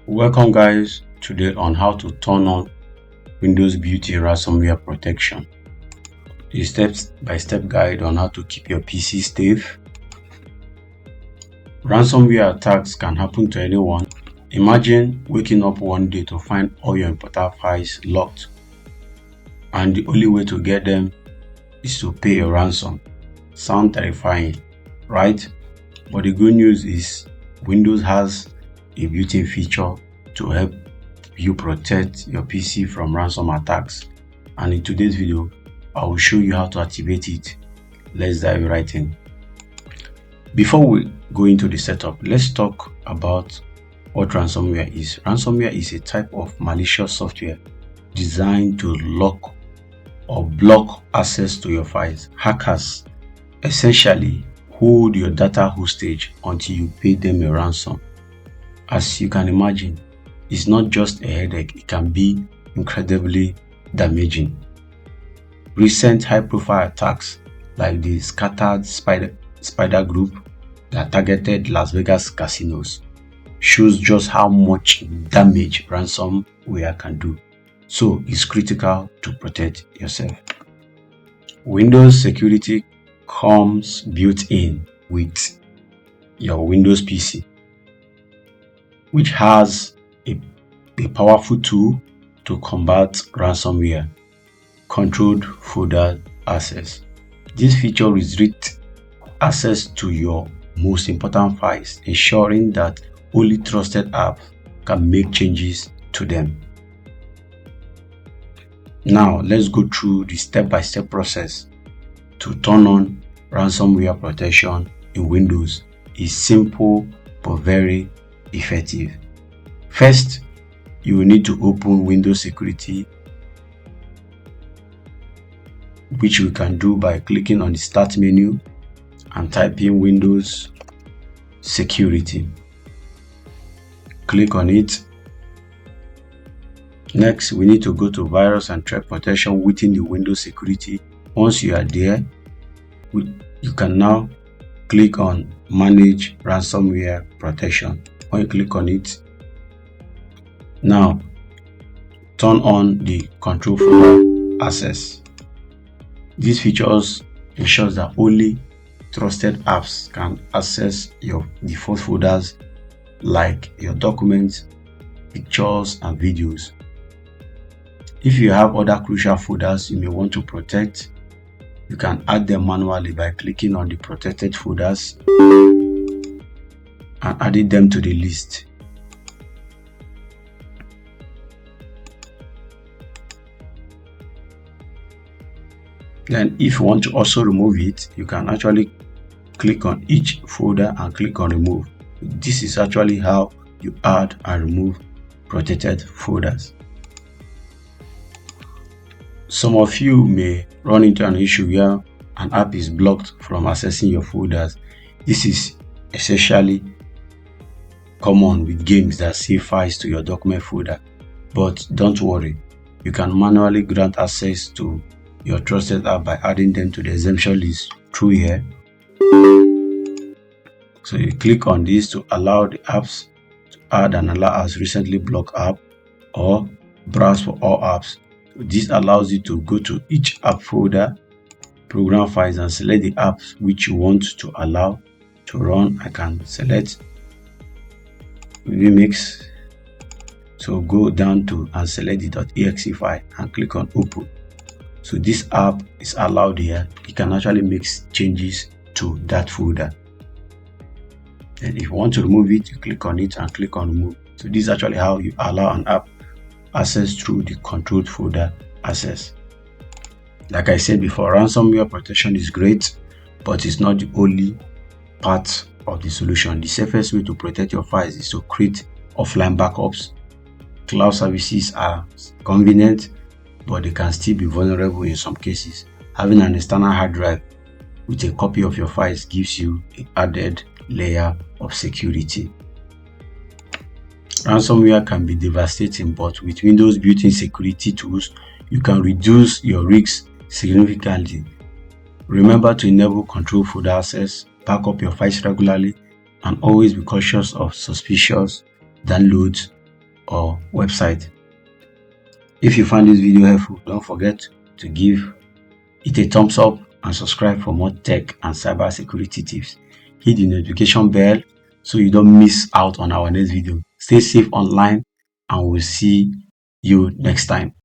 Welcome guys, today on how to turn on Windows Beauty ransomware protection. A step-by-step guide on how to keep your PC safe. Ransomware attacks can happen to anyone. Imagine waking up one day to find all your important files locked, and the only way to get them is to pay a ransom. Sound terrifying, right? But the good news is Windows has a built-in feature to help you protect your PC from ransom attacks, and in today's video I will show you how to activate it. Let's dive right in. Before we go into the setup, let's talk about what ransomware is. Ransomware is a type of malicious software designed to lock or block access to your files. Hackers essentially hold your data hostage until you pay them a ransom. As you can imagine, it's not just a headache, it can be incredibly damaging. Recent high-profile attacks like the scattered spider group that targeted Las Vegas casinos shows just how much damage ransomware can do. So it's critical to protect yourself. Windows security comes built in with your Windows PC, which has a powerful tool to combat ransomware: controlled folder access. This feature restricts access to your most important files, ensuring that only trusted apps can make changes to them. Now let's go through the step-by-step process to turn on ransomware protection in Windows. It's simple but very effective. First, you will need to open Windows Security, which we can do by clicking on the Start menu and typing Windows Security. Click on it. Next, we need to go to Virus and Threat Protection within the Windows Security. Once you are there, you can now click on Manage Ransomware Protection. When you click on it, now turn on the control folder access. These features ensures that only trusted apps can access your default folders like your documents, pictures, and videos. If you have other crucial folders you may want to protect, you can add them manually by clicking on the protected folders and adding them to the list. Then if you want to also remove it, you can actually click on each folder and click on remove. This is actually how you add and remove protected folders. Some of you may run into an issue where an app is blocked from accessing your folders. This is essentially common with games that save files to your document folder, but don't worry, you can manually grant access to your trusted app by adding them to the exemption list through here. So you click on this to allow the apps to add and allow as recently blocked app, or browse for all apps. This allows you to go to each app folder, program files, and select the apps which you want to allow to run. I can select Remix, so go down to and select the .exe file and click on open. So this app is allowed here. You can actually make changes to that folder. And if you want to remove it, you click on it and click on remove. So this is actually how you allow an app access through the controlled folder access. Like I said before, ransomware protection is great, but it's not the only part of the solution. The safest way to protect your files is to create offline backups. Cloud services are convenient, but they can still be vulnerable in some cases. Having an external hard drive with a copy of your files gives you an added layer of security. Ransomware can be devastating, but with Windows built-in security tools, you can reduce your risks significantly. Remember to enable control folder access, back up your files regularly, and always be cautious of suspicious downloads or website. If you find this video helpful, don't forget to give it a thumbs up and subscribe for more tech and cyber security tips. Hit the notification bell so you don't miss out on our next video. Stay safe online, and we'll see you next time.